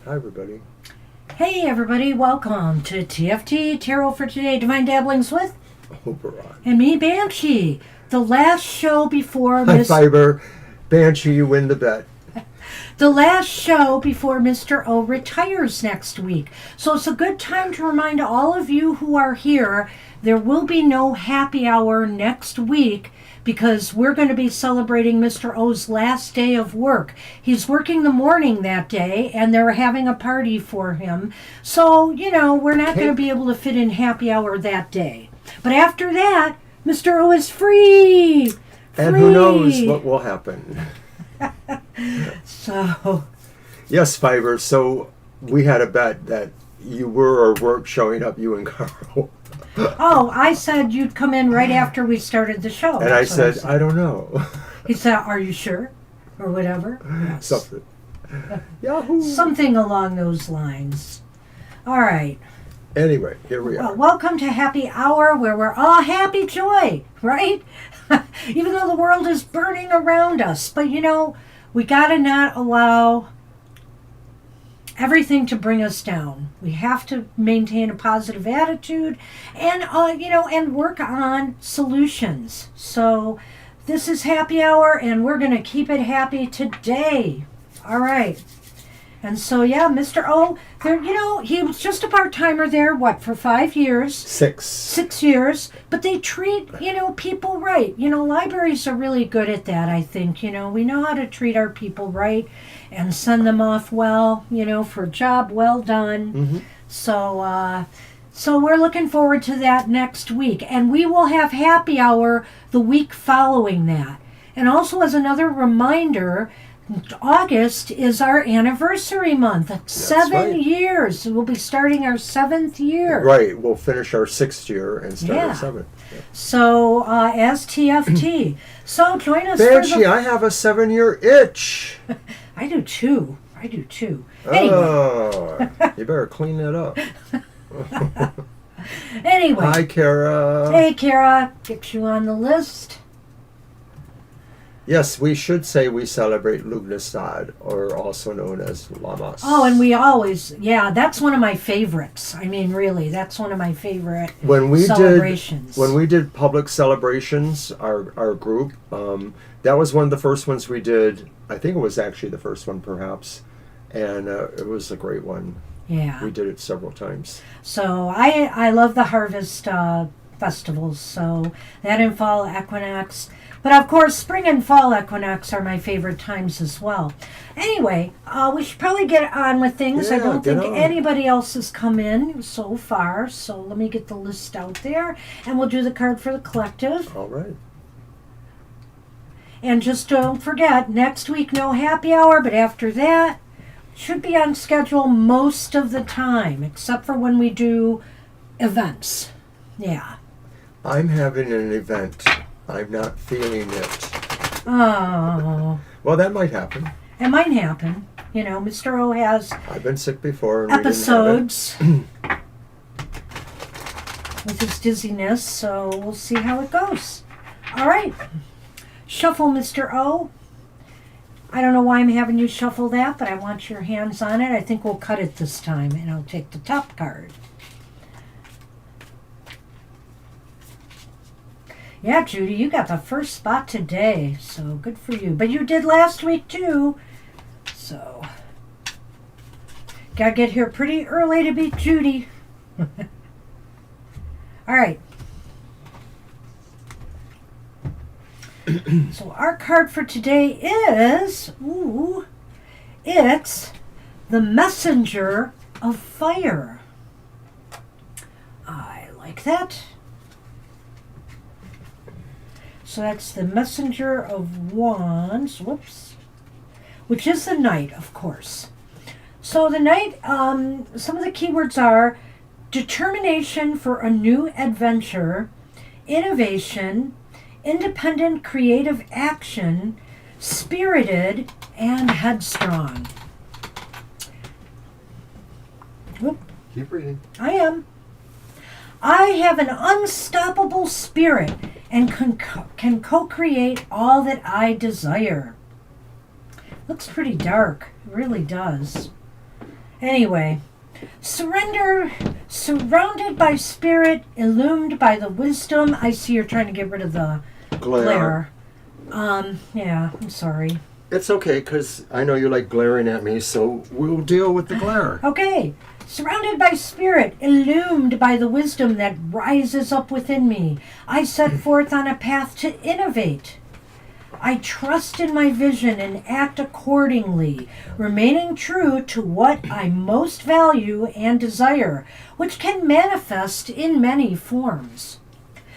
Hi, everybody. Hey, everybody. Welcome to TFT, Tarot for Today, Divine Dabblings with Oberon. and me, Banshee. The last show before Hi, Fiber. Banshee, you win the bet. The last show before Mr. O retires next week. So it's a good time to remind all of you who are here, there will be no happy hour next week because we're going to be celebrating Mr. O's last day of work. He's working the morning that day and they're having a party for him. So, you know, we're not going to be able to fit in happy hour that day. But after that, Mr. O is free. And who knows what will happen. So, yes, Fiber. So we had a bet that you were or weren't showing up, you and Carl. oh, I said you'd come in right after we started the show. And I said, I don't know. He said, are you sure? Or whatever. Yes. Something. Yahoo! Something along those lines. All right. Anyway, here we Well, are. welcome to Happy Hour, where we're all happy joy, right? Even though the world is burning around us. But we gotta not allow everything to bring us down. We have to maintain a positive attitude and and work on solutions. So this is Happy Hour, and we're going to keep it happy today. All right. And so Mr. O, there, he was just a part-timer there, for 5 years? 6. 6 years, but they treat, people right. Libraries are really good at that, I think. We know how to treat our people right and send them off well, for a job well done. Mm-hmm. So we're looking forward to that next week. And we will have Happy Hour the week following that. And also, as another reminder, August is our anniversary month. 7 right. years. We'll be starting our 7th year. Right. We'll finish our 6th year and start our 7th. Yeah. So, as TFT. So, join us Banshee, I have a 7-year itch. I do too. Anyway. Oh, you better clean that up. Anyway. Hi, Kara. Hey, Kara. Get you on the list. Yes, we should say we celebrate Lugnastad, or also known as Lamas. Oh, and we always, that's one of my favorites. I mean, really, that's one of my favorite celebrations. When we did public celebrations, our group, that was one of the first ones we did. I think it was actually the first one, perhaps, and it was a great one. Yeah. We did it several times. So I love the harvest festivals, so that and fall equinox. But of course, spring and fall equinox are my favorite times as well. Anyway, we should probably get on with things. Yeah, I don't think on. anybody else has come in so far. So let me get the list out there, and we'll do the card for the collective. All right. And just don't forget, next week no Happy Hour, but after that, should be on schedule most of the time, except for when we do events. Yeah. I'm having an event. I'm not feeling it. Oh. Well, that might happen. It might happen. Mr. O has I've been sick before. And episodes with his dizziness, so we'll see how it goes. All right. Shuffle, Mr. O. I don't know why I'm having you shuffle that, but I want your hands on it. I think we'll cut it this time, and I'll take the top card. Yeah, Judy, you got the first spot today, so good for you. But you did last week, too. So, gotta get here pretty early to beat Judy. All right. So our card for today is, it's the Messenger of Fire. I like that. So that's the Messenger of Wands, which is the Knight, of course. So the Knight, some of the keywords are determination for a new adventure, innovation, independent creative action, spirited, and headstrong. Whoop. Keep reading. I am. I have an unstoppable spirit and can co-create all that I desire. Looks pretty dark. It really does. Anyway, surrounded by spirit, illumined by the wisdom. I see you're trying to get rid of the glare. Yeah, I'm sorry. It's okay, because I know you like glaring at me, so we'll deal with the glare. Okay. Surrounded by spirit, illumined by the wisdom that rises up within me, I set forth on a path to innovate. I trust in my vision and act accordingly, remaining true to what I most value and desire, which can manifest in many forms.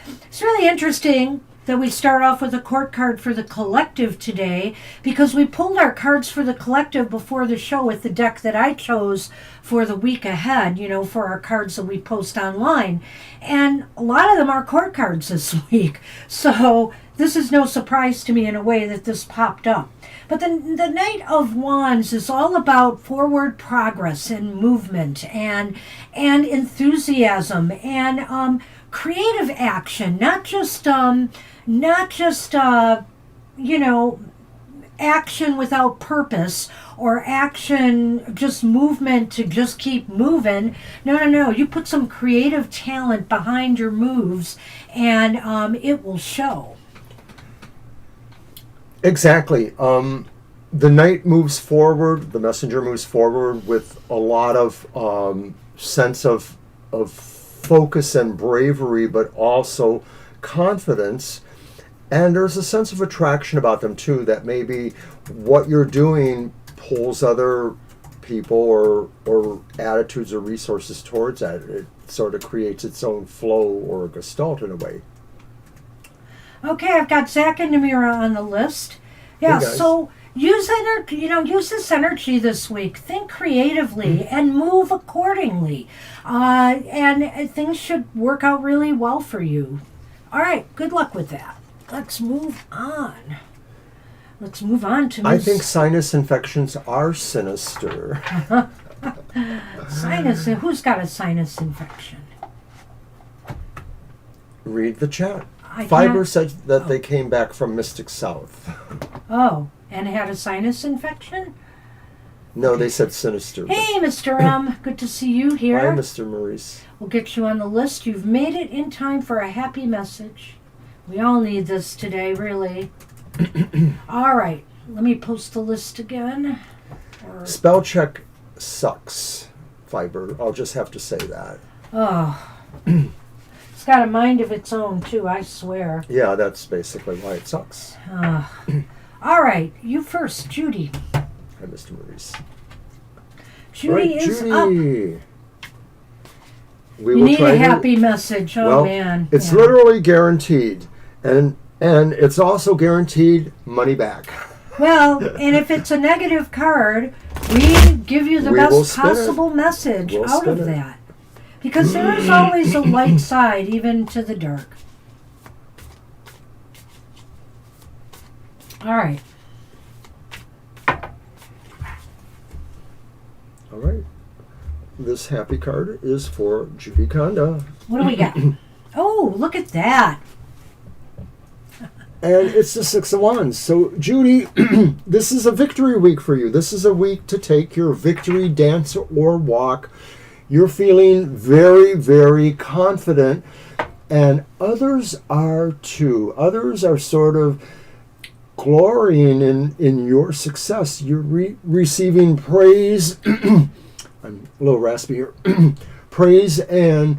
It's really interesting that we start off with a court card for the collective today, because we pulled our cards for the collective before the show with the deck that I chose for the week ahead, for our cards that we post online. And a lot of them are court cards this week. So this is no surprise to me in a way that this popped up. But the Knight of Wands is all about forward progress and movement and enthusiasm and creative action, not just you know, action without purpose or action just movement to just keep moving. No. You put some creative talent behind your moves and it will show. Exactly. The knight moves forward, the messenger moves forward with a lot of sense of focus and bravery, but also confidence. And there's a sense of attraction about them too, that maybe what you're doing pulls other people or attitudes or resources towards that. It sort of creates its own flow or gestalt in a way. Okay, I've got Zach and Namira on the list. Yeah, Hey guys. so use this energy this week. Think creatively and move accordingly, and things should work out really well for you. All right, good luck with that. Let's move on. Let's move on to I think sinus infections are sinister. sinus. Who's got a sinus infection? Read the chat. I Fiber can't- said that they came back from Mystic South. Oh, and had a sinus infection? No, they said sinister. but- Hey, Mr. M. Good to see you here. Hi, Mr. Maurice. We'll get you on the list. You've made it in time for a happy message. We all need this today, really. All right. Let me post the list again. Spell check sucks, Fiber. I'll just have to say that. Oh. It's got a mind of its own, too, I swear. Yeah, that's basically why it sucks. All right. You first, Judy. Hi, Mr. Maurice. Judy is up. Judy. We You will need try a to- happy message. Oh, well, man. it's Yeah. literally guaranteed. And it's also guaranteed money back. Well, and if it's a negative card, we give you the We will best spin it. possible message We'll out of spin it. that. Because there is always a light side, even to the dark. All right. All right. This happy card is for Judy Conda. What do we got? Oh, look at that. And it's the Six of Wands. So, Judy, this is a victory week for you. This is a week to take your victory dance or walk. You're feeling very, very confident. And others are too. Others are sort of glorying in your success. You're receiving praise. I'm a little raspy here. Praise and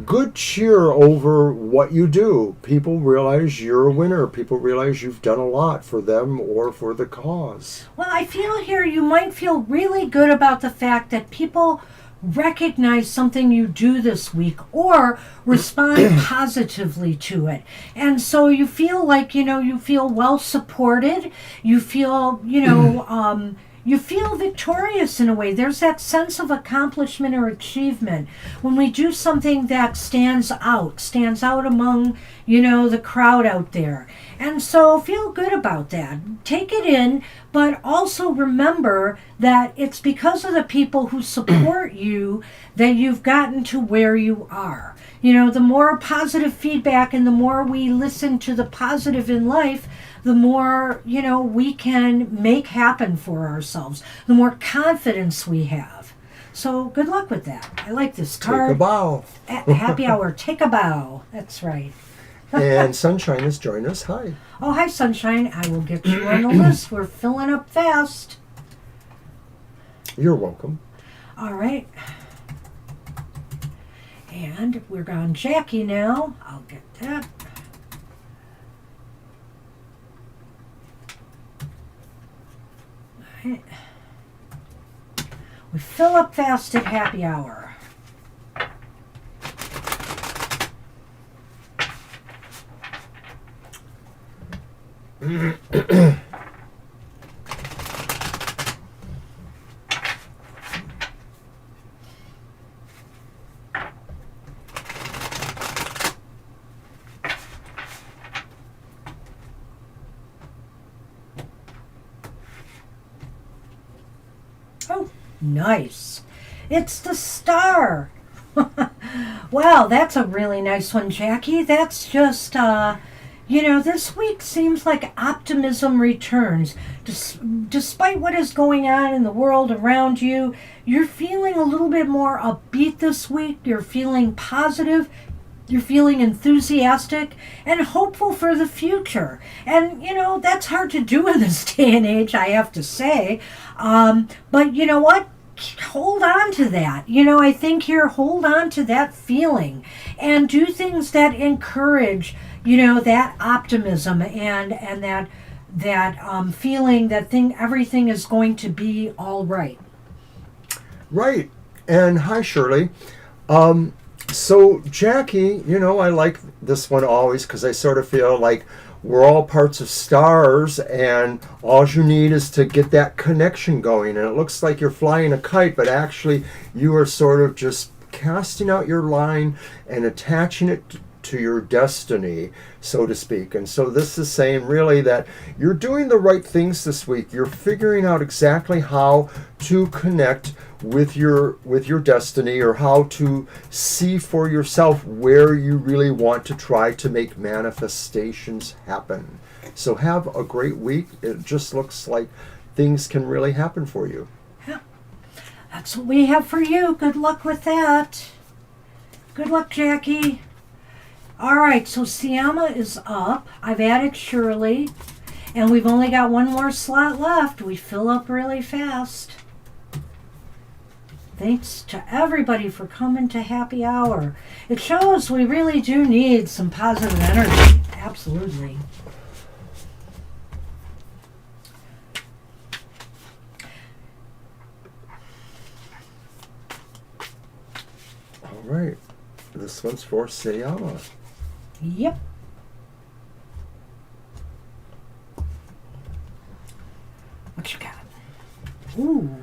good cheer over what you do. People realize you're a winner. People realize you've done a lot for them or for the cause. Well, I feel here you might feel really good about the fact that people recognize something you do this week or respond positively to it. And so you feel like, you feel well supported. You feel, you feel victorious in a way. There's that sense of accomplishment or achievement when we do something that stands out among, the crowd out there. And so feel good about that. Take it in, but also remember that it's because of the people who support you that you've gotten to where you are. The more positive feedback and the more we listen to the positive in life, the more, we can make happen for ourselves, the more confidence we have. So good luck with that. I like this card. Take a bow. Happy hour. Take a bow. That's right. And Sunshine has joined us. Hi. Oh, hi, Sunshine. I will get you on the list. We're filling up fast. You're welcome. All right. And we're on Jackie now. I'll get that. All right. We fill up fast at happy hour. nice. It's the Star. Wow, that's a really nice one, Jackie. That's just, this week seems like optimism returns. Despite what is going on in the world around you, you're feeling a little bit more upbeat this week. You're feeling positive. You're feeling enthusiastic and hopeful for the future. And, that's hard to do in this day and age, I have to say. But you know what? Hold on to that. I think here, hold on to that feeling and do things that encourage, that optimism and that feeling that everything is going to be all right. Right. And hi, Shirley. So, Jackie, I like this one always because I sort of feel like we're all parts of stars, and all you need is to get that connection going. And it looks like you're flying a kite, but actually you are sort of just casting out your line and attaching it to your destiny, so to speak. And so this is saying really that you're doing the right things this week. You're figuring out exactly how to connect with your destiny, or how to see for yourself where you really want to try to make manifestations happen. So have a great week. It just looks like things can really happen for you. Yeah, that's what we have for you. Good luck with that. Good luck, Jackie. All right, so Siama is up. I've added Shirley, and we've only got one more slot left. We fill up really fast. Thanks to everybody for coming to Happy Hour. It shows we really do need some positive energy. Absolutely. All right. This one's for Siama. Yep. What you got? Ooh,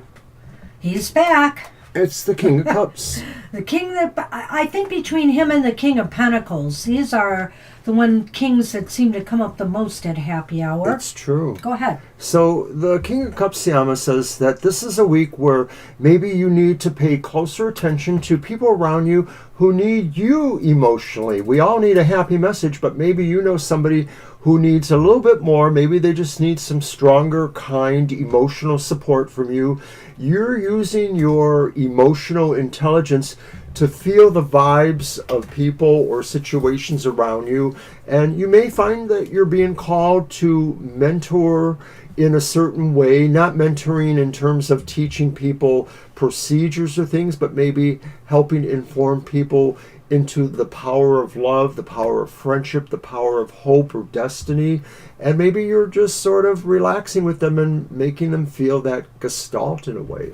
he's back. It's the King of Cups. The king that, I think between him and the King of Pentacles, these are the kings that seem to come up the most at Happy Hour. That's true. Go ahead. So the King of Cups, Siama, says that this is a week where maybe you need to pay closer attention to people around you who need you emotionally. We all need a happy message, but maybe you know somebody who needs a little bit more. Maybe they just need some stronger, kind, emotional support from you. You're using your emotional intelligence to feel the vibes of people or situations around you. And you may find that you're being called to mentor in a certain way, not mentoring in terms of teaching people procedures or things, but maybe helping inform people into the power of love, the power of friendship, the power of hope or destiny. And maybe you're just sort of relaxing with them and making them feel that gestalt in a way.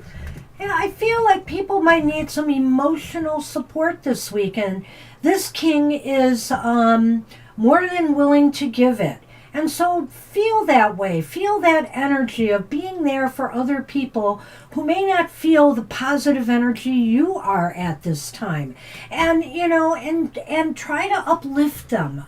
Yeah, I feel like people might need some emotional support this week, and this king is more than willing to give it. And so feel that way. Feel that energy of being there for other people who may not feel the positive energy you are at this time. And, and try to uplift them.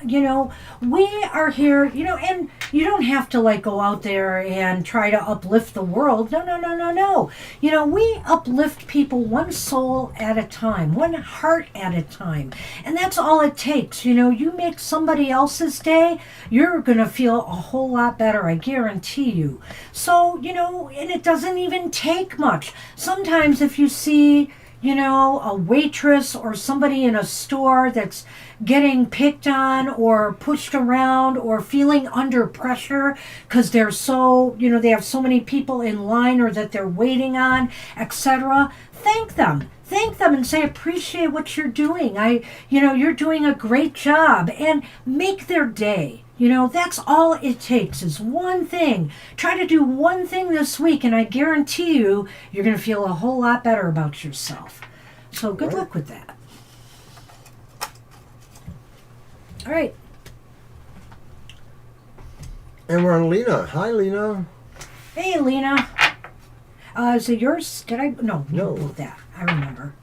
We are here, and you don't have to go out there and try to uplift the world. No. We uplift people one soul at a time, one heart at a time. And that's all it takes. You make somebody else's day, you're going to feel a whole lot better, I guarantee you. So, and it doesn't even take much. Sometimes if you see, a waitress or somebody in a store that's getting picked on or pushed around or feeling under pressure because they're so, they have so many people in line or that they're waiting on, etc., thank them. Thank them and say, appreciate what you're doing. You're doing a great job, and make their day. That's all it takes is one thing. Try to do one thing this week, and I guarantee you're going to feel a whole lot better about yourself. So good luck with that. All right. And we're on Lena. Hi, Lena. Hey, Lena. Is it yours? Did I? No. No. That. I remember.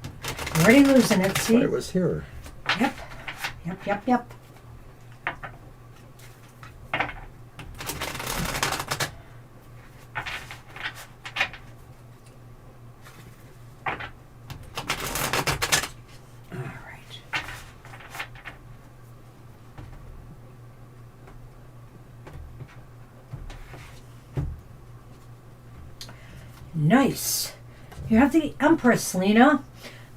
I'm already losing it, see? It was here. Yep. Nice. You have the Empress, Lena.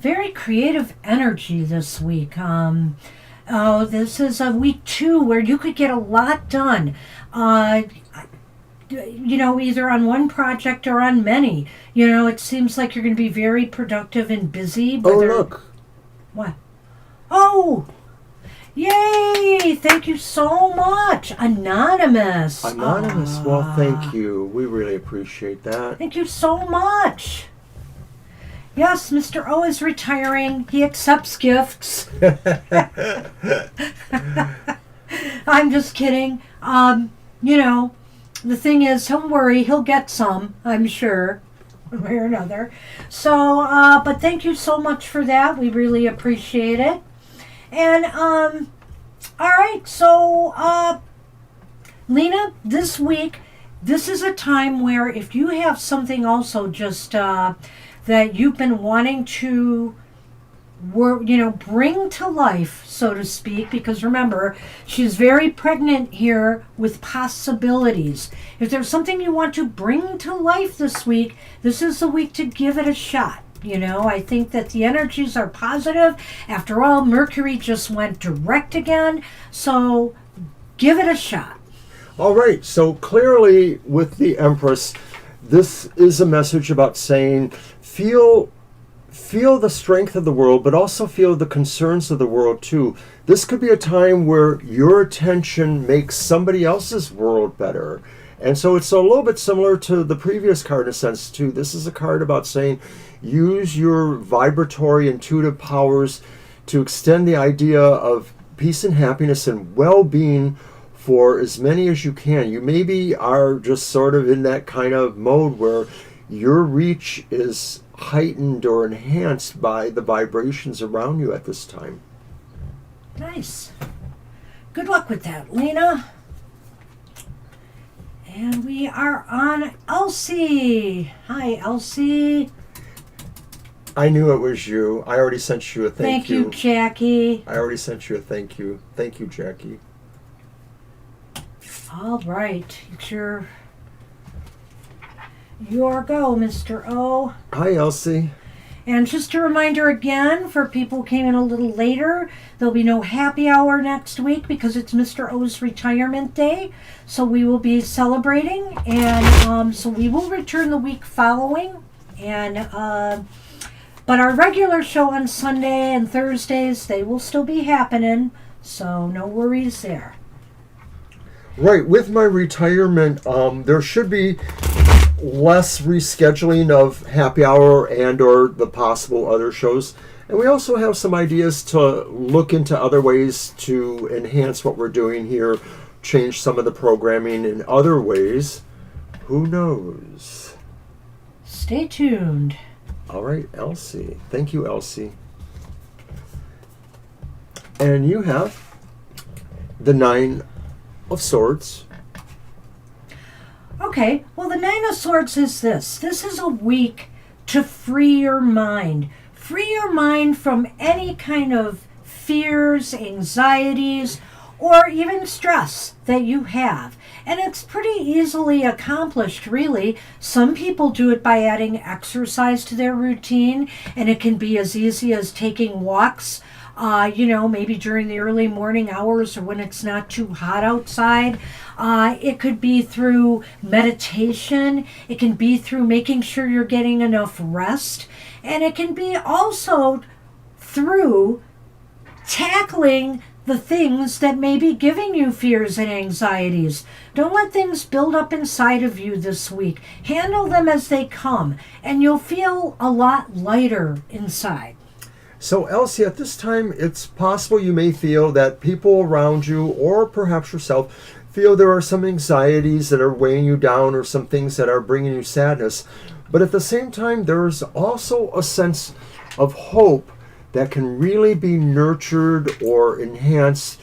Very creative energy this week. This is a week 2 where you could get a lot done. Either on one project or on many. It seems like you're going to be very productive and busy. Oh, look. What? Oh! Yay! Thank you so much. Anonymous. Well, thank you. We really appreciate that. Thank you so much. Yes, Mr. O is retiring. He accepts gifts. I'm just kidding. The thing is, don't worry, he'll get some, I'm sure, one way or another. So, but thank you so much for that. We really appreciate it. And, all right, so, Lena, this week, this is a time where if you have something also just that you've been wanting to bring to life, so to speak, because remember, she's very pregnant here with possibilities. If there's something you want to bring to life this week, this is the week to give it a shot. I think that the energies are positive. After all, Mercury just went direct again, so give it a shot. All right, so clearly with the Empress, this is a message about saying, feel the strength of the world, but also feel the concerns of the world too. This could be a time where your attention makes somebody else's world better. And so it's a little bit similar to the previous card in a sense too. This is a card about saying, use your vibratory intuitive powers to extend the idea of peace and happiness and well-being for as many as you can. You maybe are just sort of in that kind of mode where your reach is heightened or enhanced by the vibrations around you at this time. Nice. Good luck with that, Lena. And we are on Elsie. Hi, Elsie. I knew it was you. I already sent you a thank you. Thank you, Jackie. I already sent you a thank you. Thank you, Jackie. All right. It's your go, Mr. O. Hi, Elsie. And just a reminder again, for people who came in a little later, there'll be no happy hour next week because it's Mr. O's retirement day. So we will be celebrating, and so we will return the week following. And but our regular show on Sunday and Thursdays, they will still be happening. So no worries there. Right, with my retirement, there should be less rescheduling of happy hour and or the possible other shows. And we also have some ideas to look into other ways to enhance what we're doing here, change some of the programming in other ways. Who knows? Stay tuned. All right, Elsie. Thank you, Elsie. And you have the 9 of Swords. Okay, well, the 9 of Swords is this. This is a week to free your mind. Free your mind from any kind of fears, anxieties, or even stress that you have. And it's pretty easily accomplished, really. Some people do it by adding exercise to their routine, and it can be as easy as taking walks, maybe during the early morning hours or when it's not too hot outside. It could be through meditation. It can be through making sure you're getting enough rest. And it can be also through tackling the things that may be giving you fears and anxieties. Don't let things build up inside of you this week. Handle them as they come, and you'll feel a lot lighter inside. So, Elsie, at this time, it's possible you may feel that people around you, or perhaps yourself, feel there are some anxieties that are weighing you down or some things that are bringing you sadness. But at the same time, there's also a sense of hope that can really be nurtured or enhanced.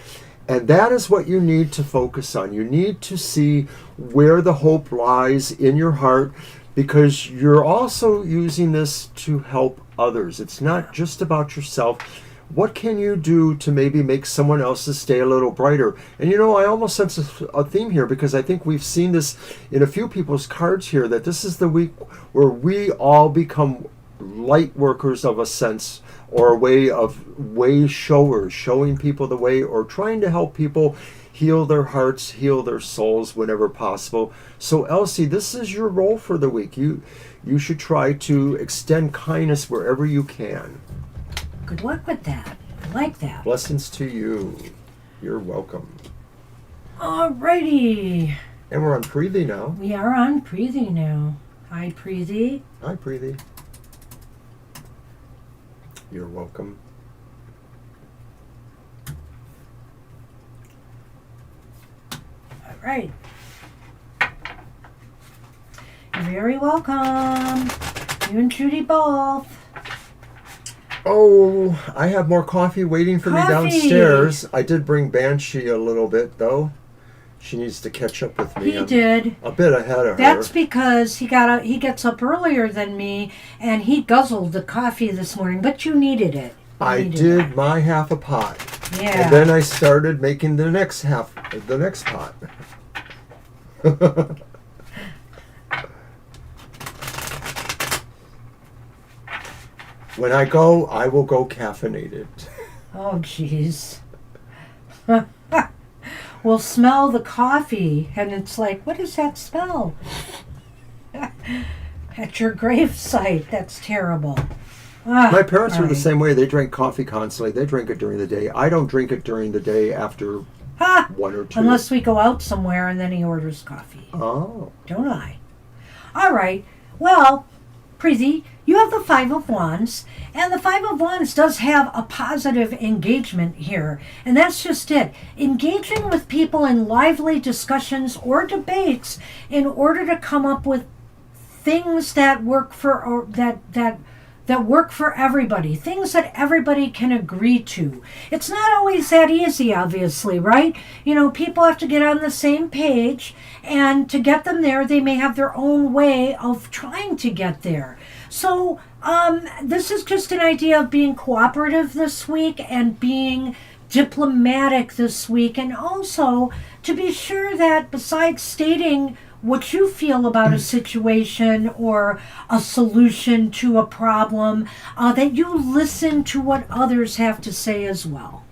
And that is what you need to focus on. You need to see where the hope lies in your heart, because you're also using this to help others. It's not just about yourself. what can you do to maybe make someone else's day a little brighter? And I almost sense a theme here, because I think we've seen this in a few people's cards here, that this is the week where we all become light workers of a sense, or a way showers, showing people the way, or trying to help people heal their hearts, heal their souls whenever possible. So Elsie, this is your role for the week. You should try to extend kindness wherever you can. Good luck with that. I like that. Blessings to you. You're welcome. Alrighty. And we're on Preeti now. We are on Preeti now. Hi, Preeti. Hi, Preeti. You're welcome. All right. You're very welcome. You and Judy both. Oh, I have more coffee waiting for me Coffee. downstairs. I did bring Banshee a little bit, though. She needs to catch up with me. He did. A bit ahead of her. That's because he gets up earlier than me, and he guzzled the coffee this morning. But you needed it. I did my half a pot. Yeah. And then I started making the next pot. When I go, I will go caffeinated. Oh, jeez. We'll smell the coffee, and it's like, what does that smell? At your gravesite. That's terrible. My parents were the right. same way. They drank coffee constantly. They drink it during the day. I don't drink it during the day after 1 or 2. Unless we go out somewhere and then he orders coffee. Oh. Don't I? All right. Well, Preeti, you have the Five of Wands, and the Five of Wands does have a positive engagement here, and that's just it. Engaging with people in lively discussions or debates in order to come up with things that work for, or that work for everybody, things that everybody can agree to. It's not always that easy, obviously, right? People have to get on the same page, and to get them there, they may have their own way of trying to get there. So this is just an idea of being cooperative this week and being diplomatic this week, and also to be sure that besides stating what you feel about a situation or a solution to a problem, that you listen to what others have to say as well.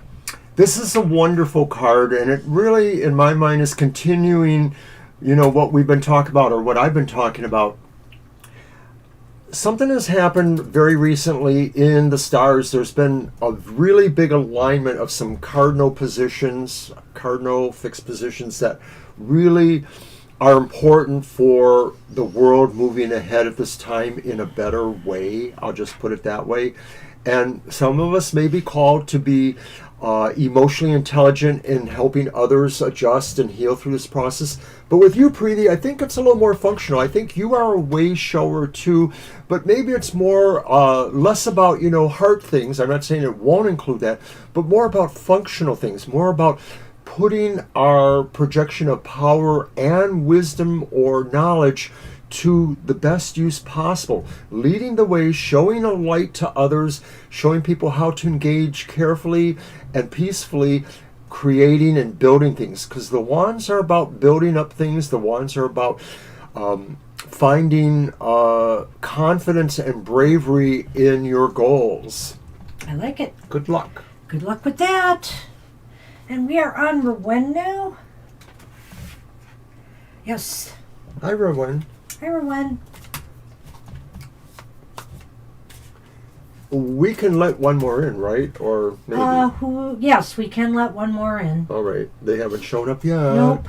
This is a wonderful card, and it really, in my mind, is continuing, what we've been talking about, or what I've been talking about. Something has happened very recently in the stars. There's been a really big alignment of some cardinal fixed positions that really are important for the world moving ahead at this time in a better way. I'll just put it that way. And some of us may be called to be emotionally intelligent in helping others adjust and heal through this process. But with you, Preeti, I think it's a little more functional. I think you are a way shower too, but maybe it's more less about heart things. I'm not saying it won't include that, but more about functional things, more about putting our projection of power and wisdom or knowledge to the best use possible, leading the way, showing a light to others, showing people how to engage carefully and peacefully, creating and building things. Because the wands are about building up things. The wands are about finding confidence and bravery in your goals. I like it. Good luck. Good luck with that. And we are on Rowan now. Yes. Hi, Rowan. Hi, Rowan. We can let one more in, right? Or maybe. Yes, we can let one more in. All right. They haven't shown up yet. Nope.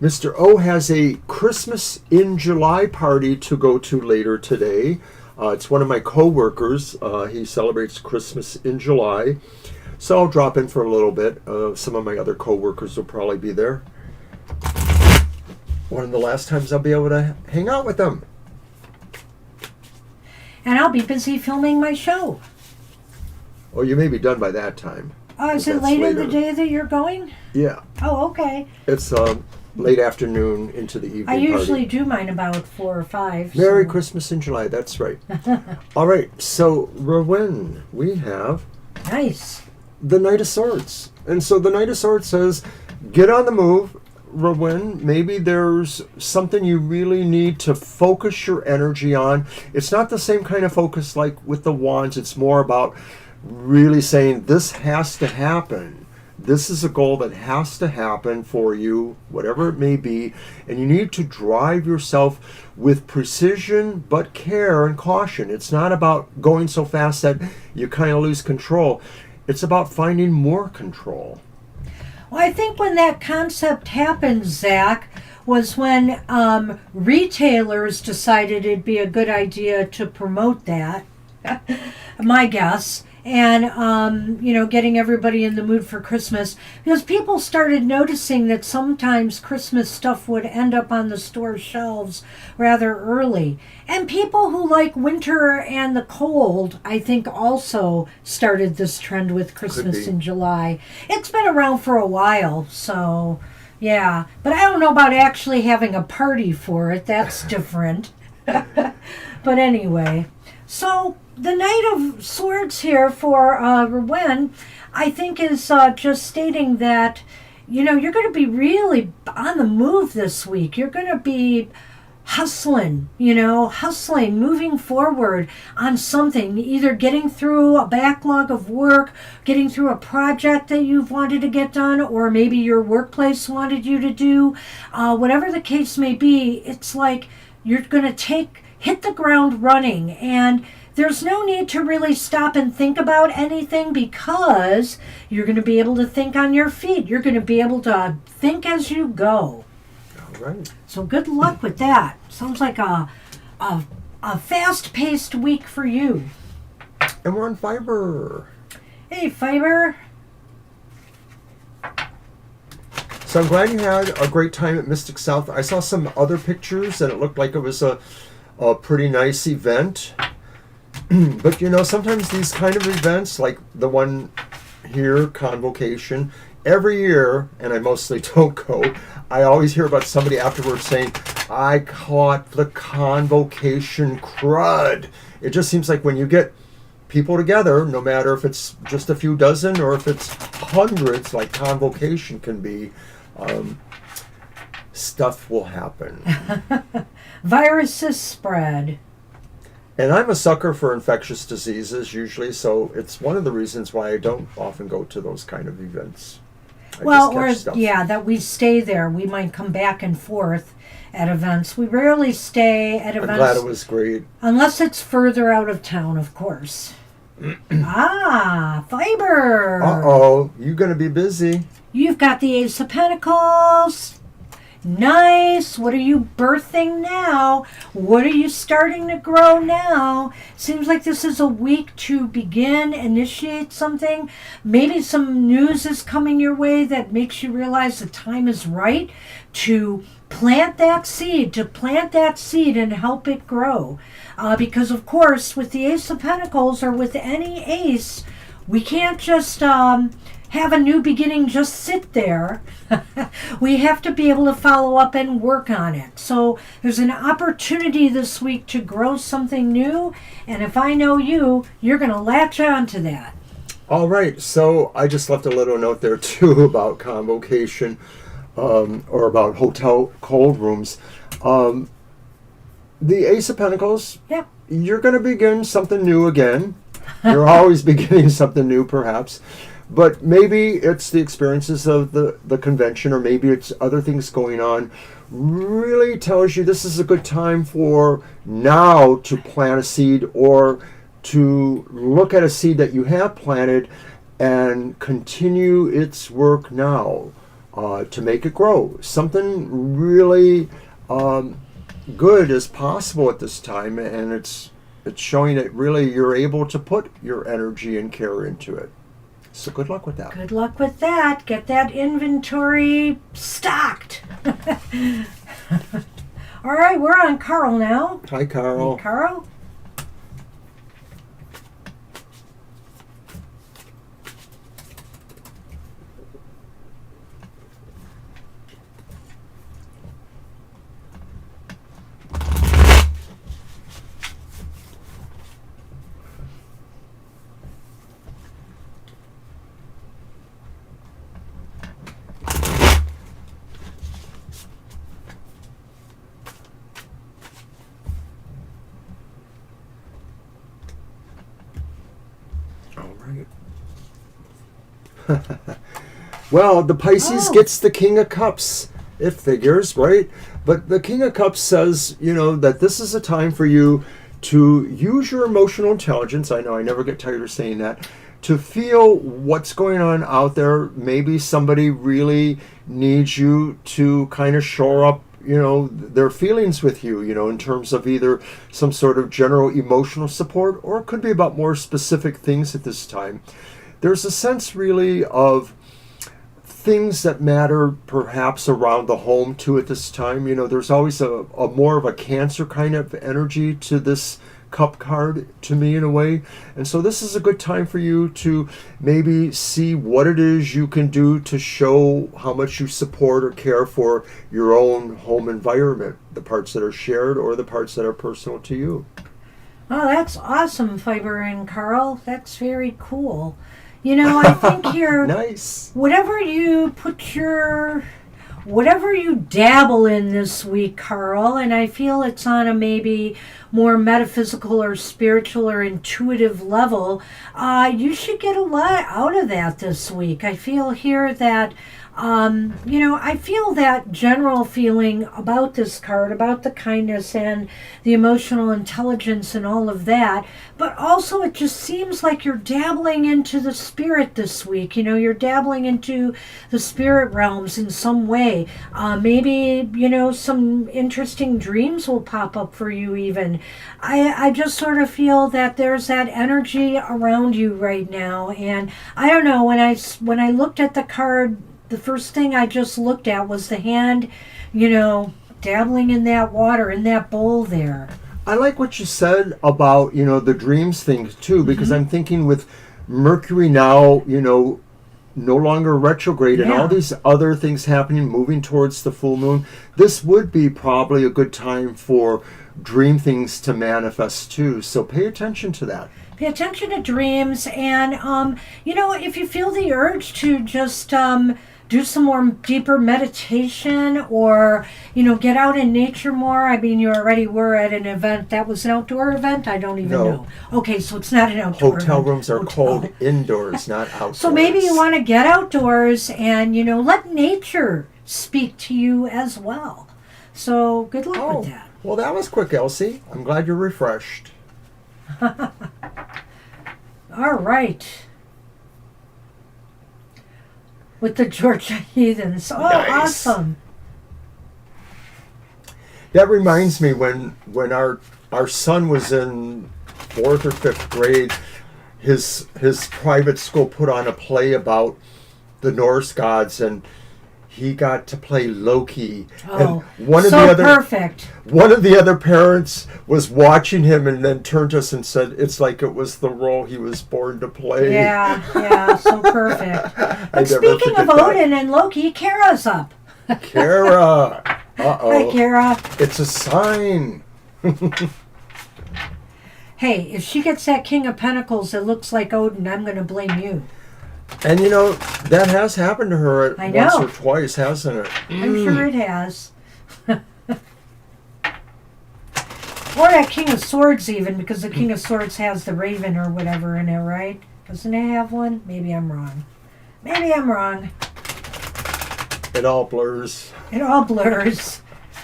Mr. O has a Christmas in July party to go to later today. It's one of my co-workers. He celebrates Christmas in July. So I'll drop in for a little bit. Some of my other co-workers will probably be there. One of the last times I'll be able to hang out with them. And I'll be busy filming my show. Oh, you may be done by that time. Is it That's late in later. the day that you're going? Yeah. Oh, okay. It's late afternoon into the evening I usually party. do mine about 4 or 5. Merry so. Christmas in July, that's right. All right, so Rowan, we have Nice. the Knight of Swords. And so the Knight of Swords says, get on the move, Rowan. Maybe there's something you really need to focus your energy on. It's not the same kind of focus like with the wands. It's more about really saying, this has to happen. This is a goal that has to happen for you, whatever it may be. And you need to drive yourself with precision, but care and caution. It's not about going so fast that you kind of lose control. It's about finding more control. Well, I think when that concept happened, Zach, was when retailers decided it'd be a good idea to promote that, my guess, and, getting everybody in the mood for Christmas. Because people started noticing that sometimes Christmas stuff would end up on the store shelves rather early. And people who like winter and the cold, I think, also started this trend with Christmas in July. It's been around for a while, so yeah. But I don't know about actually having a party for it. That's different. But anyway, so the Knight of Swords here for Rowan, I think, is just stating that, you're going to be really on the move this week. You're going to be hustling, moving forward on something, either getting through a backlog of work, getting through a project that you've wanted to get done, or maybe your workplace wanted you to do. Whatever the case may be, it's like you're going to hit the ground running, and there's no need to really stop and think about anything because you're going to be able to think on your feet. You're going to be able to think as you go. All right. So good luck with that. Sounds like a fast-paced week for you. And we're on Fiber. Hey, Fiber. So I'm glad you had a great time at Mystic South. I saw some other pictures and it looked like it was a pretty nice event. But sometimes these kind of events, like the one here, Convocation, every year, and I mostly don't go, I always hear about somebody afterwards saying, I caught the Convocation crud. It just seems like when you get people together, no matter if it's just a few dozen or if it's hundreds, like Convocation can be, stuff will happen. Viruses spread. And I'm a sucker for infectious diseases usually, so it's one of the reasons why I don't often go to those kind of events. That we stay there. We might come back and forth at events. We rarely stay at events. I'm glad it was great. Unless it's further out of town, of course. Fiber. Uh-oh, you're going to be busy. You've got the Ace of Pentacles. Nice. What are you birthing now? What are you starting to grow now? Seems like this is a week to initiate something. Maybe some news is coming your way that makes you realize the time is right to plant that seed and help it grow. Because, of course, with the Ace of Pentacles or with any ace, we can't just have a new beginning just sit there. We have to be able to follow up and work on it. So there's an opportunity this week to grow something new, and if I know you, you're going to latch on to that. All right, so I just left a little note there too about Convocation or about hotel cold rooms. The Ace of Pentacles, Yep. You're going to begin something new again. You're always beginning something new, perhaps. But maybe it's the experiences of the convention, or maybe it's other things going on, really tells you this is a good time for now to plant a seed or to look at a seed that you have planted and continue its work now to make it grow. Something really good is possible at this time, and it's showing that really you're able to put your energy and care into it. So good luck with that. Good luck with that. Get that inventory stocked. All right, we're on Carl now. Hi, Carl. Hey, Carl. Well, the Pisces gets the King of Cups. It figures, right? But the King of Cups says, that this is a time for you to use your emotional intelligence. I know I never get tired of saying that. To feel what's going on out there. Maybe somebody really needs you to kind of shore up, their feelings with you, in terms of either some sort of general emotional support, or it could be about more specific things at this time. There's a sense really of things that matter perhaps around the home too at this time. There's always a more of a Cancer kind of energy to this cup card to me in a way. And so this is a good time for you to maybe see what it is you can do to show how much you support or care for your own home environment, the parts that are shared or the parts that are personal to you. Oh, that's awesome, Fiber and Carl. That's very cool. I think here, nice. Whatever you dabble in this week, Carl, and I feel it's on a maybe more metaphysical or spiritual or intuitive level, you should get a lot out of that this week. I feel here that, I feel that general feeling about this card, about the kindness and the emotional intelligence and all of that, but also it just seems like you're dabbling into the spirit this week. You're dabbling into the spirit realms in some way. Maybe, some interesting dreams will pop up for you even. I just sort of feel that there's that energy around you right now. And I don't know, when I looked at the card, the first thing I just looked at was the hand, dabbling in that water, in that bowl there. I like what you said about, the dreams thing too, because I'm thinking with Mercury now, no longer retrograde and all these other things happening, moving towards the full moon, this would be probably a good time for dream things to manifest too. So pay attention to that. Pay attention to dreams, and, if you feel the urge to just do some more deeper meditation or, get out in nature more. I mean, you already were at an event. That was an outdoor event? I don't even know. Okay, so it's not an outdoor Hotel event. rooms are called indoors, not outdoors. So maybe you want to get outdoors and, let nature speak to you as well. So good luck with that. Well, that was quick, Elsie. I'm glad you're refreshed. All right. With the Georgia Heathens. Oh, nice. Awesome. That reminds me when our son was in 4th or 5th grade, his private school put on a play about the Norse gods, and he got to play Loki. Oh, and perfect. One of the other parents was watching him and then turned to us and said, it's like it was the role he was born to play. Yeah, so perfect. But speaking of Odin and Loki, Kara's up. Kara. Uh-oh. Hi, Kara. It's a sign. Hey, if she gets that King of Pentacles that looks like Odin, I'm going to blame you. And that has happened to her once or twice, hasn't it? I'm sure it has. Or that King of Swords even, because the King of Swords has the raven or whatever in it, right? Doesn't it have one? Maybe I'm wrong. It all blurs.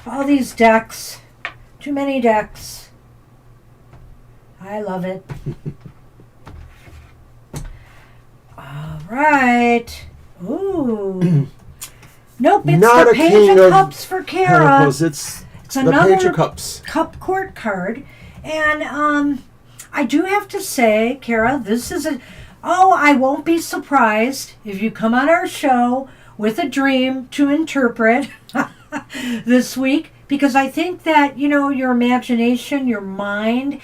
All these decks. Too many decks. I love it. All right. Ooh. Nope, it's Not the Page of Cups for Kara. Pentacles. It's another Page of Cups. Cup court card. And I do have to say, Kara, this is I won't be surprised if you come on our show with a dream to interpret this week, because I think that, your imagination, your mind,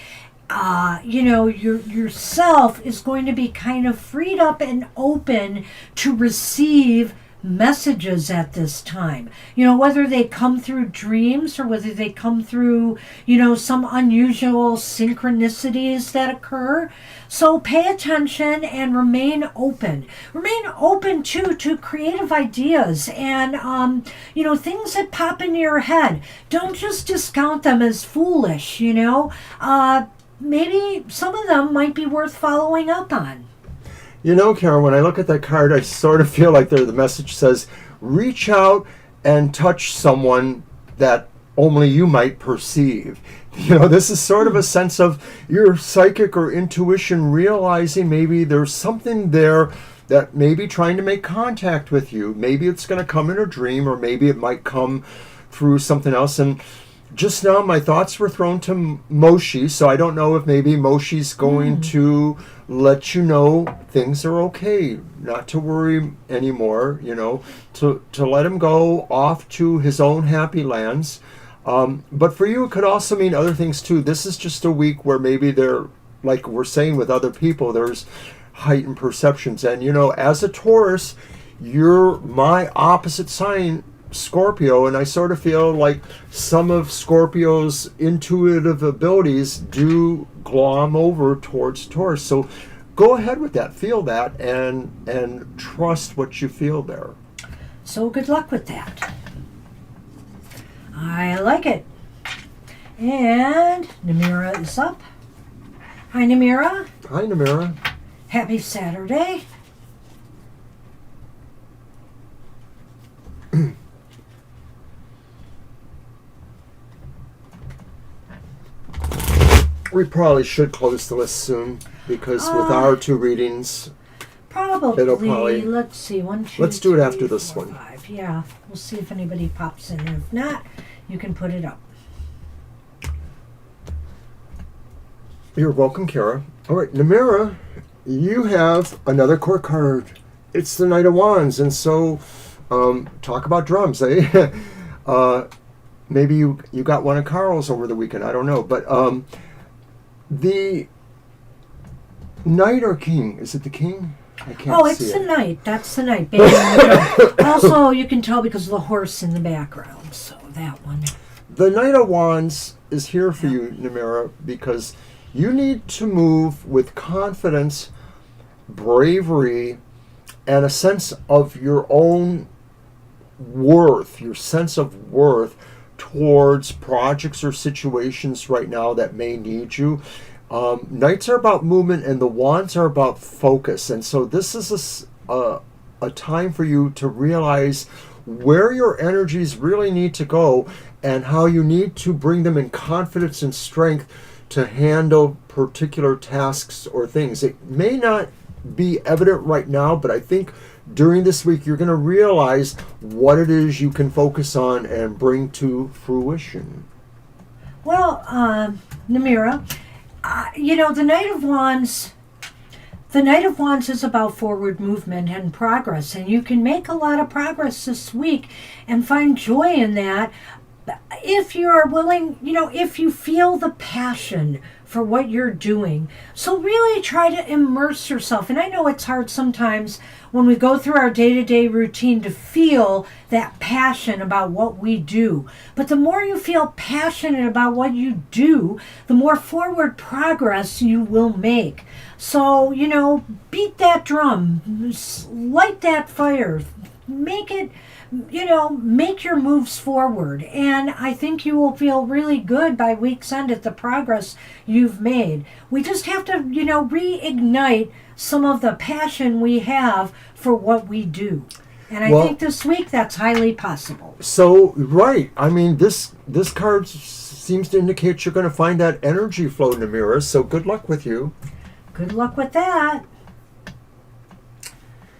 yourself is going to be kind of freed up and open to receive messages at this time. Whether they come through dreams or whether they come through, some unusual synchronicities that occur. So pay attention and remain open. Remain open, too, to creative ideas and, things that pop into your head. Don't just discount them as foolish, Maybe some of them might be worth following up on. You know, Karen, when I look at that card, I sort of feel like the message says, reach out and touch someone that only you might perceive. You know, this is sort of a sense of your psychic or intuition realizing maybe there's something there that may be trying to make contact with you. Maybe it's going to come in a dream, or maybe it might come through something else. And just now my thoughts were thrown to Moshi, so I don't know if maybe Moshi's going to let you know things are okay, not to worry anymore, you know, to let him go off to his own happy lands. But for you, it could also mean other things too. This is just a week where maybe there, like we're saying with other people, there's heightened perceptions. And, you know, as a Taurus, you're my opposite sign, Scorpio, and I sort of feel like some of Scorpio's intuitive abilities do glom over towards Taurus. So go ahead with that, feel that, and trust what you feel there. So good luck with that. I like it. And Namira is up. Hi, Namira. Hi, Namira. Happy Saturday. We probably should close the list soon, because with our two readings, it'll probably... Let's see, 1, 2, let's do it 3, after this 4, one. 5. Yeah, we'll see if anybody pops in. If not, you can put it up. You're welcome, Kara. All right, Namira, you have another court card. It's the Knight of Wands, and so talk about drums, eh? Maybe you got one of Carl's over the weekend. I don't know, but the Knight or King? Is it the King? I can't see it. Oh, it's the Knight. That's the Knight. Baby. Also, you can tell because of the horse in the background. So that one. The Knight of Wands is here for you, Namira, because you need to move with confidence, bravery, and a sense of your own worth, your sense of worth towards projects or situations right now that may need you. Knights are about movement, and the Wands are about focus. And so this is a time for you to realize where your energies really need to go and how you need to bring them in confidence and strength to handle particular tasks or things. It may not be evident right now, but I think during this week you're going to realize what it is you can focus on and bring to fruition. Well, Namira, you know, the Knight of Wands is about forward movement and progress, and you can make a lot of progress this week and find joy in that if you're willing, you know, if you feel the passion for what you're doing. So really try to immerse yourself. And I know it's hard sometimes when we go through our day-to-day routine to feel that passion about what we do. But the more you feel passionate about what you do, the more forward progress you will make. So, you know, beat that drum, light that fire, make it, you know, make your moves forward. And I think you will feel really good by week's end at the progress you've made. We just have to, you know, reignite some of the passion we have for what we do. And I think this week that's highly possible. So, right. I mean, this card seems to indicate you're going to find that energy flow, Namira. So good luck with you. Good luck with that.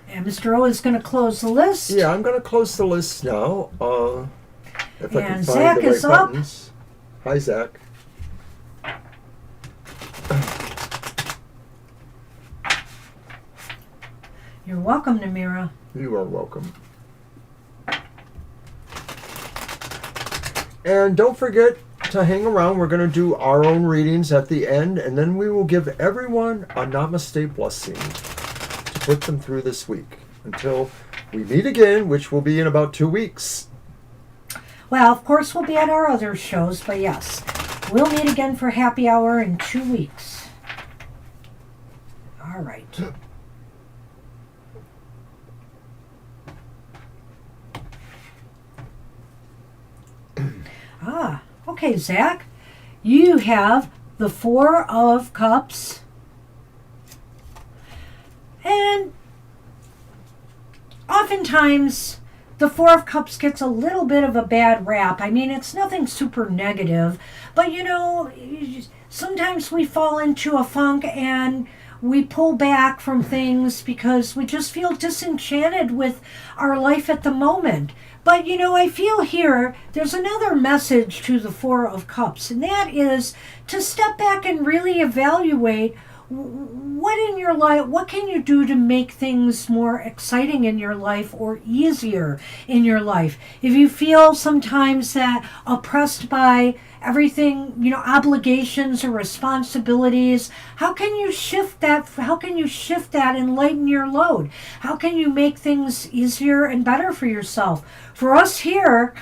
And Mr. O is going to close the list. Yeah, I'm going to close the list now. If I can find Zach the right is up. buttons. Hi, Zach. You're welcome, Namira. You are welcome. And don't forget to hang around. We're going to do our own readings at the end, and then we will give everyone a Namaste blessing to put them through this week until we meet again, which will be in about 2 weeks. Well, of course, we'll be at our other shows, but yes, we'll meet again for happy hour in 2 weeks. All right. Okay, Zach, you have the 4 of Cups And oftentimes, the Four of Cups gets a little bit of a bad rap. I mean, it's nothing super negative, but sometimes we fall into a funk and we pull back from things because we just feel disenchanted with our life at the moment. But I feel here there's another message to the Four of Cups, and that is to step back and really evaluate what in your life, what can you do to make things more exciting in your life or easier in your life? If you feel sometimes that oppressed by everything, obligations or responsibilities, how can you shift that? How can you shift that and lighten your load? How can you make things easier and better for yourself? For us here,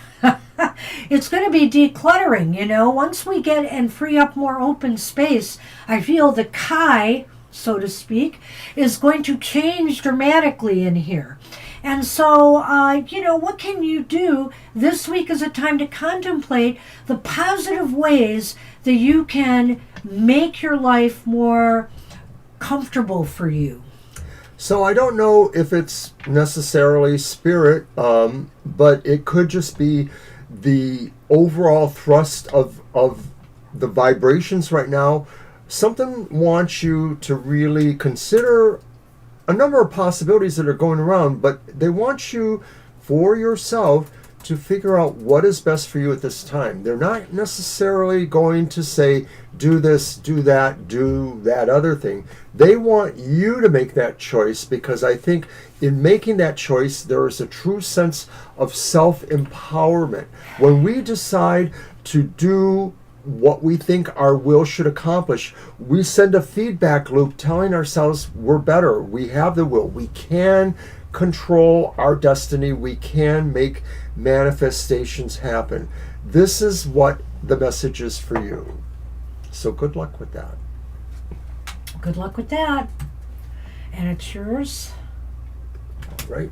it's going to be decluttering, Once we get and free up more open space, I feel the Kai, so to speak, is going to change dramatically in here. And so, what can you do? This week is a time to contemplate the positive ways that you can make your life more comfortable for you. So I don't know if it's necessarily spirit, but it could just be the overall thrust of the vibrations right now. Something wants you to really consider a number of possibilities that are going around, but they want you, for yourself, to figure out what is best for you at this time. They're not necessarily going to say, do this, do that other thing. They want you to make that choice, because I think in making that choice, there is a true sense of self-empowerment. When we decide to do what we think our will should accomplish, we send a feedback loop telling ourselves we're better, we have the will, we can control our destiny, we can make manifestations happen. This is what the message is for you. So good luck with that. Good luck with that. And it's yours. All right.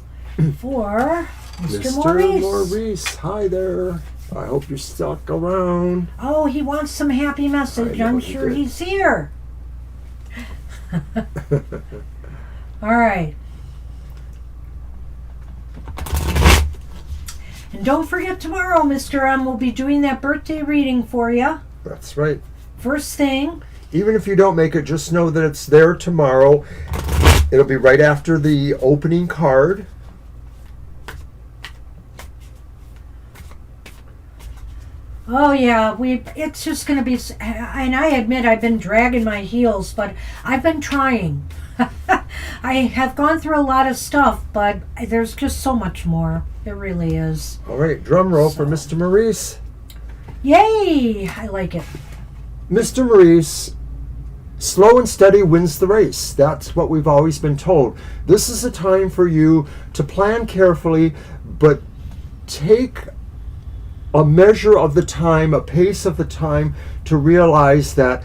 For Mr. Maurice. Hi there. I hope you're stuck around. Oh, he wants some happy message. I'm sure he's here. All right. And don't forget tomorrow, Mr. M will be doing that birthday reading for you. That's right. First thing. Even if you don't make it, just know that it's there tomorrow. It'll be right after the opening card. Oh yeah, it's just going to be, and I admit I've been dragging my heels, but I've been trying. I have gone through a lot of stuff, but there's just so much more. There really is. All right, drum roll for Mr. Maurice. Yay! I like it. Mr. Maurice, slow and steady wins the race. That's what we've always been told. This is a time for you to plan carefully, but take a measure of the time, a pace of the time, to realize that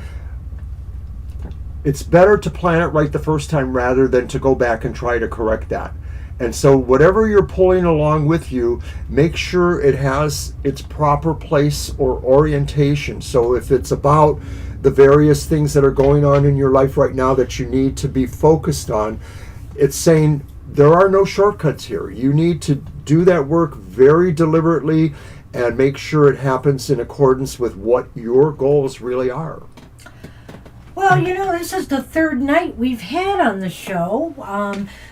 it's better to plan it right the first time rather than to go back and try to correct that. And so whatever you're pulling along with you, make sure it has its proper place or orientation. So if it's about the various things that are going on in your life right now that you need to be focused on, it's saying there are no shortcuts here. You need to do that work very deliberately and make sure it happens in accordance with what your goals really are. Well, this is the third night we've had on the show.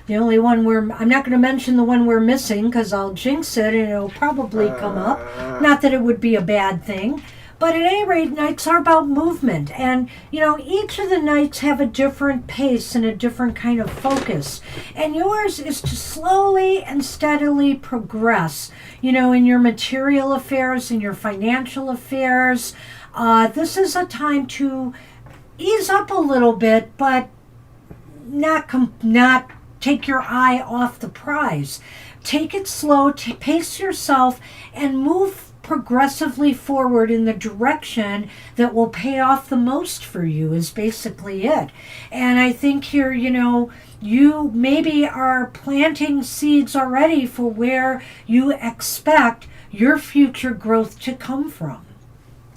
The only one I'm not going to mention the one we're missing because I'll jinx it and it'll probably come up. Not that it would be a bad thing. But at any rate, nights are about movement. And, each of the nights have a different pace and a different kind of focus. And yours is to slowly and steadily progress, in your material affairs, in your financial affairs. This is a time to ease up a little bit, but not take your eye off the prize. Take it slow, pace yourself, and move progressively forward in the direction that will pay off the most for you is basically it. And I think here, you maybe are planting seeds already for where you expect your future growth to come from.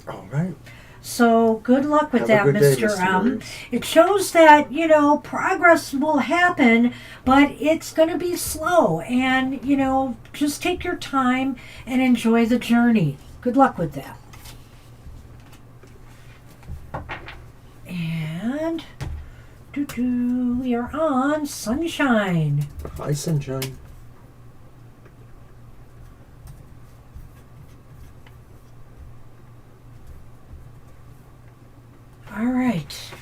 All right. So good luck with Have a that, good day, Mr. M. Maurice. It shows that, progress will happen, but it's going to be slow. And, just take your time and enjoy the journey. Good luck with that. And we are on Sunshine. Hi, Sunshine. All right.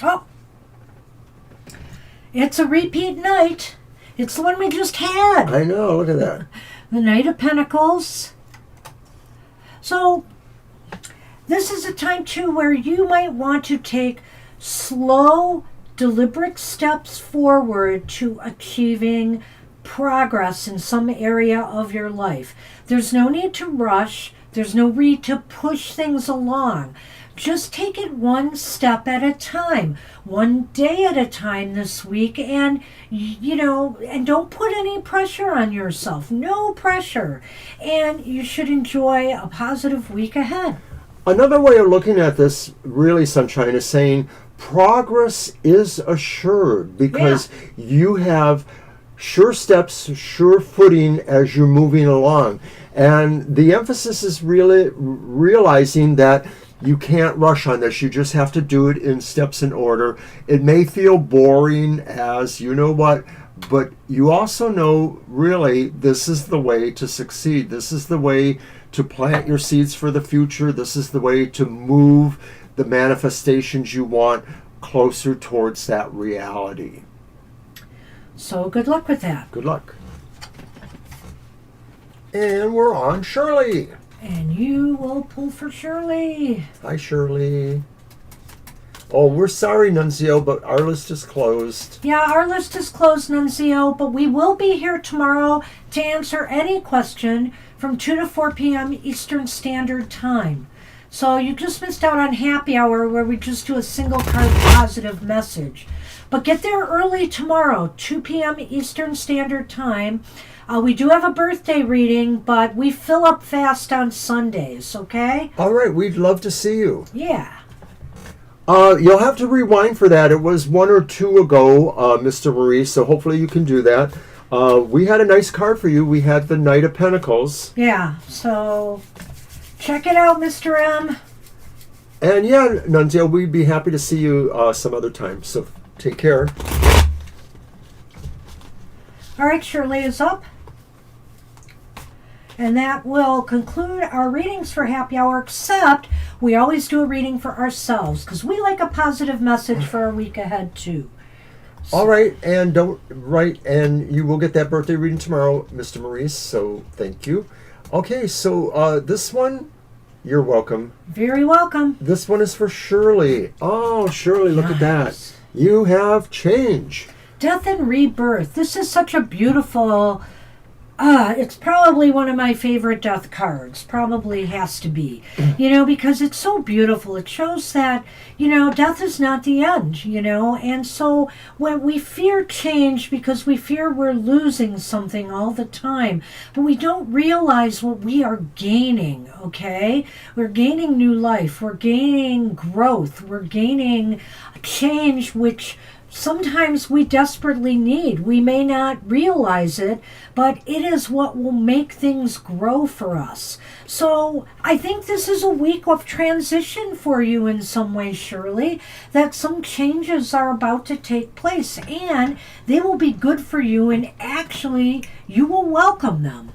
Oh, it's a repeat night. It's the one we just had. I know, look at that. The Knight of Pentacles. So, this is a time too where you might want to take slow, deliberate steps forward to achieving progress in some area of your life. There's no need to rush. There's no need to push things along. Just take it one step at a time, one day at a time this week, and, and don't put any pressure on yourself. No pressure. And you should enjoy a positive week ahead. Another way of looking at this, really, Sunshine, is saying progress is assured because you have sure steps, sure footing as you're moving along. And the emphasis is really realizing that you can't rush on this. You just have to do it in steps in order. It may feel boring as but you also know really this is the way to succeed. This is the way to plant your seeds for the future. This is the way to move the manifestations you want closer towards that reality. So good luck with that. Good luck. And we're on Shirley. And you will pull for Shirley. Hi, Shirley. Oh, we're sorry, Nunzio, but our list is closed. Yeah, our list is closed, Nunzio, but we will be here tomorrow to answer any question from 2 to 4 p.m. Eastern Standard Time. So you just missed out on happy hour where we just do a single card positive message. But get there early tomorrow, 2 p.m. Eastern Standard Time. We do have a birthday reading, but we fill up fast on Sundays, okay? All right, we'd love to see you. Yeah. You'll have to rewind for that. It was 1 or 2 ago, Mr. Maurice, so hopefully you can do that. We had a nice card for you. We had the Knight of Pentacles. Yeah, so check it out, Mr. M. And yeah, Nunzio, we'd be happy to see you some other time. So take care. All right, Shirley is up. And that will conclude our readings for Happy Hour, except we always do a reading for ourselves because we like a positive message for our week ahead, too. So. All right, and and you will get that birthday reading tomorrow, Mr. Maurice, so thank you. Okay, so this one, you're welcome. Very welcome. This one is for Shirley. Oh, Shirley, look at that. You have change. Death and rebirth. This is such a beautiful... it's probably one of my favorite death cards. Probably has to be. Because it's so beautiful. It shows that, death is not the end, And so when we fear change because we fear we're losing something all the time, but we don't realize what we are gaining, okay? We're gaining new life. We're gaining growth. We're gaining change, which... sometimes we desperately need. We may not realize it, but it is what will make things grow for us. So I think this is a week of transition for you in some way, Shirley, that some changes are about to take place, and they will be good for you, and actually you will welcome them.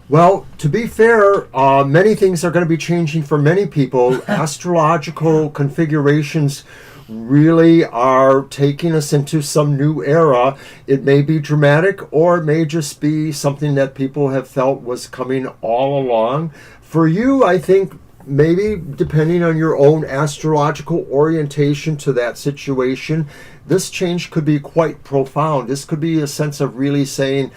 Well, to be fair, many things are going to be changing for many people. Astrological configurations really are taking us into some new era. It may be dramatic, or it may just be something that people have felt was coming all along. For you, I think maybe depending on your own astrological orientation to that situation, this change could be quite profound. This could be a sense of really saying,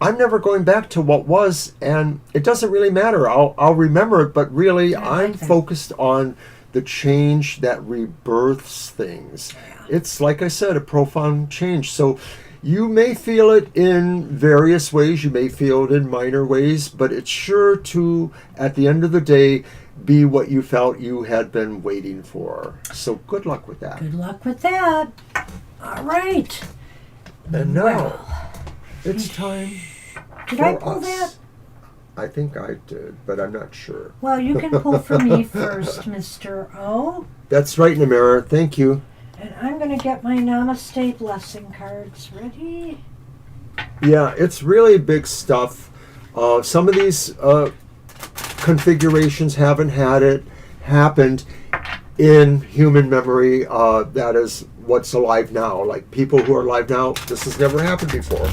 I'm never going back to what was, and it doesn't really matter. I'll remember it, but really I'm focused on the change that rebirths things. It's, like I said, a profound change. So you may feel it in various ways. You may feel it in minor ways, but it's sure to, at the end of the day, be what you felt you had been waiting for. So good luck with that. Good luck with that. All right. And now, it's time. Did I pull that? I think I did, but I'm not sure. Well, you can pull for me first, Mr. O. That's right, Namara. Thank you. And I'm going to get my Namaste blessing cards ready. Yeah, it's really big stuff. Some of these configurations haven't happened in human memory. That is what's alive now. Like people who are alive now, this has never happened before.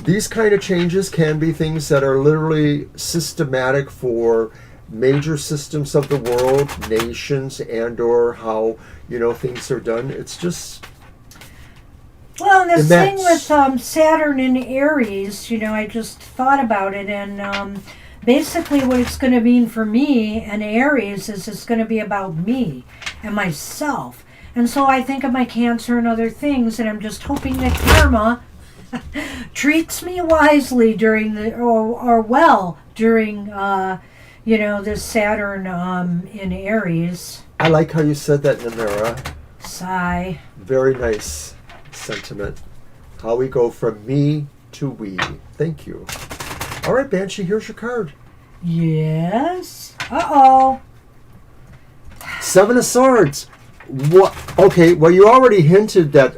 These kind of changes can be things that are literally systematic for major systems of the world, nations, and or how, things are done. It's just... Well, this thing with Saturn in Aries, I just thought about it, and basically what it's going to mean for me and Aries is it's going to be about me and myself. And so I think of my Cancer and other things, and I'm just hoping that karma treats me wisely during during this Saturn in Aries. I like how you said that, Namara. Sigh. Very nice sentiment. How we go from me to we. Thank you. All right, Banshee, here's your card. Yes. Uh-oh. Seven of Swords. What? Okay, well, you already hinted that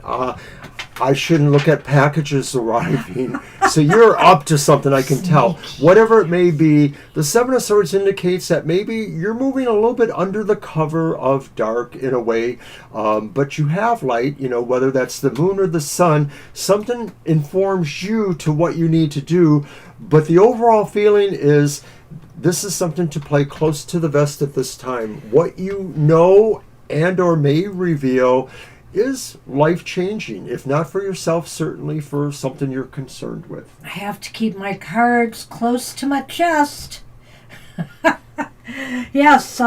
I shouldn't look at packages arriving. So you're up to something, I can tell. Whatever it may be, the Seven of Swords indicates that maybe you're moving a little bit under the cover of dark in a way, but you have light, whether that's the moon or the sun. Something informs you to what you need to do, but the overall feeling is this is something to play close to the vest at this time. What you know and or may reveal is life-changing, if not for yourself, certainly for something you're concerned with. I have to keep my cards close to my chest. Yes,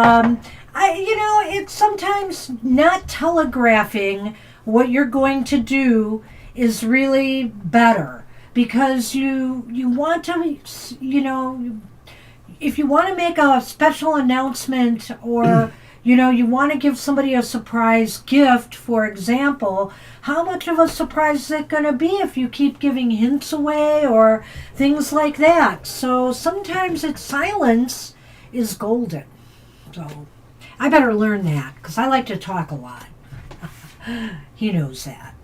it's sometimes not telegraphing what you're going to do is really better, because you want to, if you want to make a special announcement or you want to give somebody a surprise gift, for example, how much of a surprise is it going to be if you keep giving hints away or things like that? So sometimes silence is golden. So I better learn that, because I like to talk a lot. He knows that.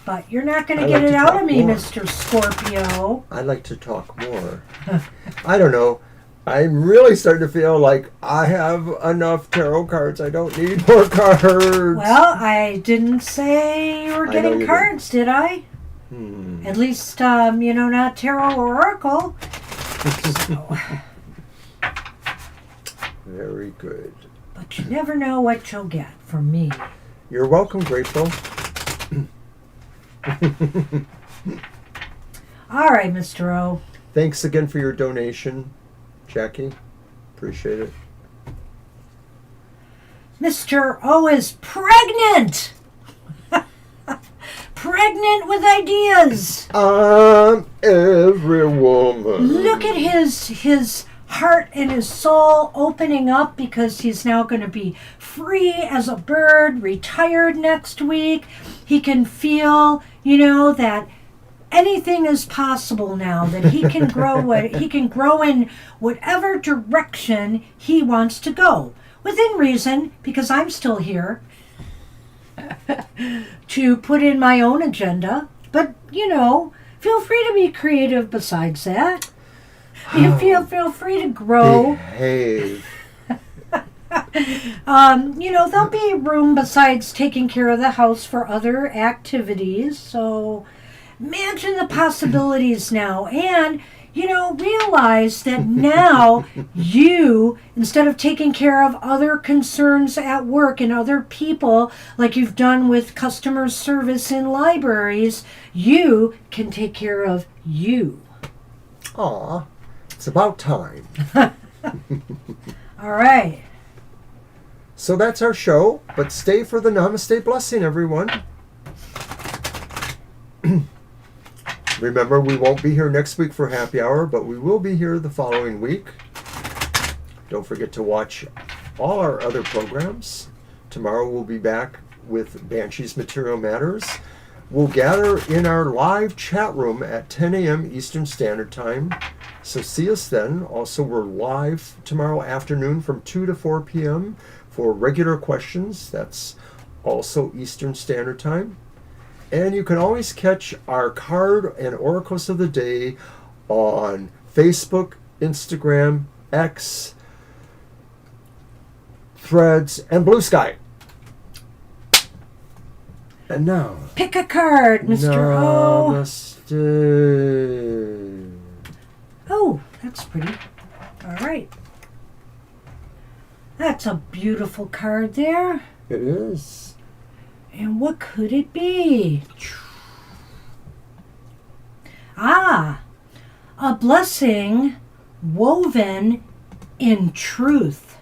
But you're not going to get it out of me, more. Mr. Scorpio. I like to talk more. I don't know. I'm really starting to feel like I have enough tarot cards. I don't need more cards. Well, I didn't say you were getting cards, did I? At least, not tarot or oracle. So. Very good. But you never know what you'll get from me. You're welcome, Grateful. All right, Mr. O. Thanks again for your donation, Jackie. Appreciate it. Mr. O is pregnant! Pregnant with ideas! Every woman. Look at his heart and his soul opening up, because he's now going to be free as a bird, retired next week. He can feel, that anything is possible now, that he can grow in whatever direction he wants to go, within reason, because I'm still here to put in my own agenda. But feel free to be creative besides that. You feel free to grow. Behave. There'll be room besides taking care of the house for other activities. So imagine the possibilities now. And, realize that now you, instead of taking care of other concerns at work and other people, like you've done with customer service in libraries, you can take care of you. Aw, it's about time. All right. So that's our show, but stay for the Namaste blessing, everyone. Remember, we won't be here next week for happy hour, but we will be here the following week. Don't forget to watch all our other programs. Tomorrow we'll be back with Banshee's Material Matters. We'll gather in our live chat room at 10 a.m. Eastern Standard Time. So see us then. Also, we're live tomorrow afternoon from 2 to 4 p.m. for regular questions. That's also Eastern Standard Time. And you can always catch our card and oracles of the day on Facebook, Instagram, X, Threads, and Blue Sky. And now, pick a card, Mr. O. Namaste. Oh, that's pretty. All right. That's a beautiful card there. It is. And what could it be? Ah, a blessing woven in truth.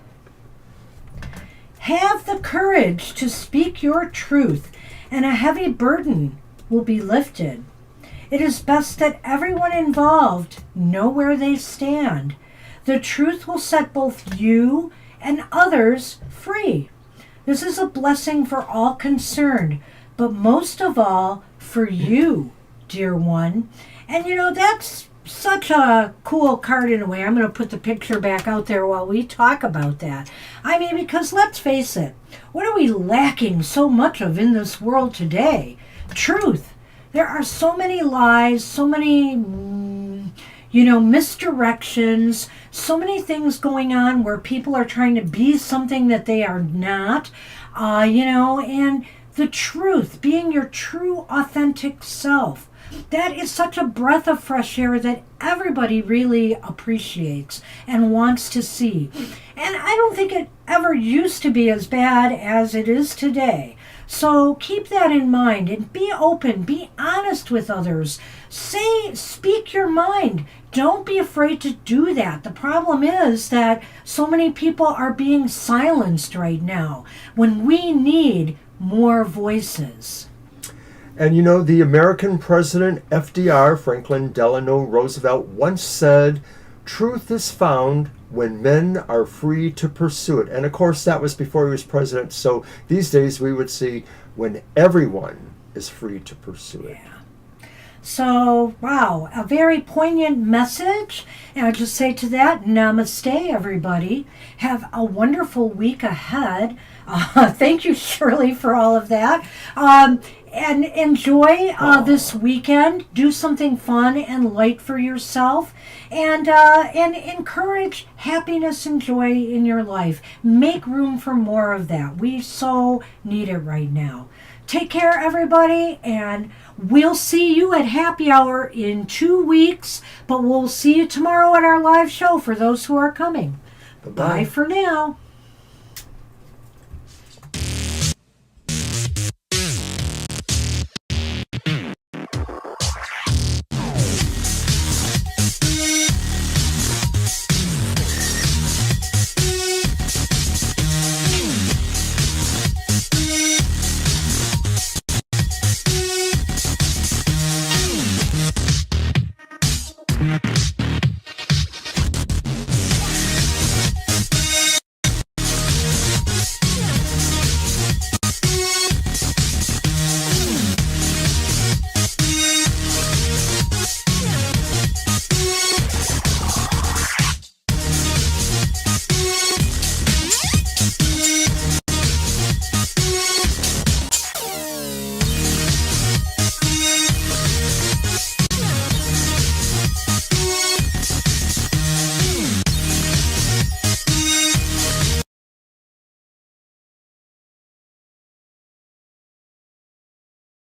Have the courage to speak your truth, and a heavy burden will be lifted. It is best that everyone involved know where they stand. The truth will set both you and others free. This is a blessing for all concerned, but most of all for you, dear one. And that's such a cool card in a way. I'm going to put the picture back out there while we talk about that. I mean, because let's face it, what are we lacking so much of in this world today? Truth. There are so many lies, so many, misdirections, so many things going on where people are trying to be something that they are not, and the truth, being your true, authentic self. That is such a breath of fresh air that everybody really appreciates and wants to see. And I don't think it ever used to be as bad as it is today. So keep that in mind and be open, be honest with others. Speak your mind. Don't be afraid to do that. The problem is that so many people are being silenced right now when we need more voices. And the American President FDR, Franklin Delano Roosevelt, once said, "Truth is found when men are free to pursue it." And of course, that was before he was president. So these days we would see when everyone is free to pursue it. Yeah. So, wow, a very poignant message. And I just say to that, namaste, everybody. Have a wonderful week ahead. Thank you, Shirley, for all of that. And enjoy this weekend. Do something fun and light for yourself. And encourage happiness and joy in your life. Make room for more of that. We so need it right now. Take care, everybody, and we'll see you at happy hour in 2 weeks, but we'll see you tomorrow at our live show for those who are coming. Bye-bye. Bye for now.